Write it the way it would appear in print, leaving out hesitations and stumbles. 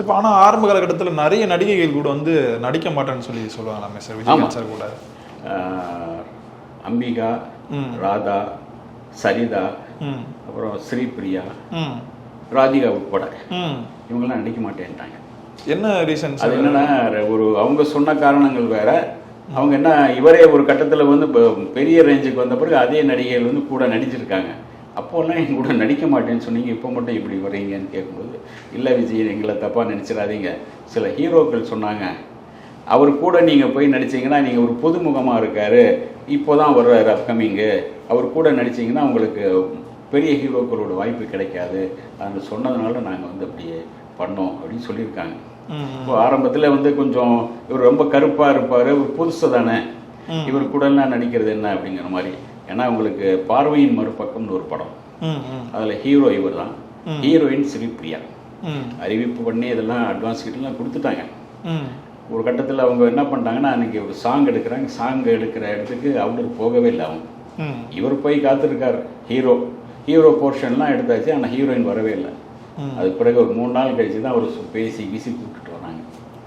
இப்போ ஆனால் ஆரம்ப காலகட்டத்தில் நிறைய நடிகைகள் கூட வந்து நடிக்க மாட்டேன்னு சொல்லி சொல்லுவாங்களாமே சார், விஜயகாந்த் சார் கூட. அம்பிகா, ராதா, சரிதா, அப்புறம் ஸ்ரீபிரியா, ராதிகா உட்பட இவங்கெல்லாம் நடிக்க மாட்டேன்ட்டாங்க. என்ன ரீசன்? அது என்னன்னா, அவங்க சொன்ன காரணங்கள் வேற. அவங்க என்ன, இவரே ஒரு கட்டத்தில் வந்து பெரிய ரேஞ்சுக்கு வந்த பிறகு அதே நடிகைகள் வந்து கூட நடிச்சிருக்காங்க. அப்போல்லாம் எங்க கூட நடிக்க மாட்டேன்னு சொன்னீங்க, இப்போ மட்டும் இப்படி வர்றீங்கன்னு கேட்கும்போது, இல்லை விஜய், எங்களை தப்பாக நினச்சிடாதீங்க, சில ஹீரோக்கள் சொன்னாங்க, அவர் கூட நீங்கள் போய் நடிச்சிங்கன்னா நீங்கள் ஒரு புதுமுகமாக இருக்கார், இப்போ தான் வர்றாரு அப்கமிங்கு, அவர் கூட நடிச்சிங்கன்னா உங்களுக்கு பெரிய ஹீரோக்களோட வாய்ப்பு கிடைக்காது, அது சொன்னதுனால நாங்கள் வந்து அப்படியே பண்ணோம் அப்படின்னு சொல்லியிருக்காங்க. இப்போ ஆரம்பத்தில் வந்து கொஞ்சம் இவர் ரொம்ப கருப்பாக இருப்பார், ஒரு புதுசு தானே, இவர் கூடலாம் நடிக்கிறது என்ன அப்படிங்கிற மாதிரி. ஏன்னா உங்களுக்கு பார்வையின் மறுபக்கம்னு ஒரு படம், அதில் ஹீரோ இவர் தான், ஹீரோயின் ஸ்ரீபிரியா. அறிவிப்பு பண்ணி இதெல்லாம் அட்வான்ஸ் கிட்டலாம் கொடுத்துட்டாங்க. ஒரு கட்டத்தில் அவங்க என்ன பண்ணிட்டாங்கன்னா, அன்றைக்கி ஒரு சாங் எடுக்கிறாங்க, சாங் எடுக்கிற இடத்துக்கு அவர் போகவே இல்லை. அவங்க இவர் போய் காத்திருக்கார். ஹீரோ போர்ஷன்லாம் எடுத்தாச்சு, ஆனால் ஹீரோயின் வரவே இல்லை. அது பிறகு ஒரு 3 நாள் கழிச்சு தான் அவர் பேசி வீசி கூப்பிட்டுட்டு வராங்க.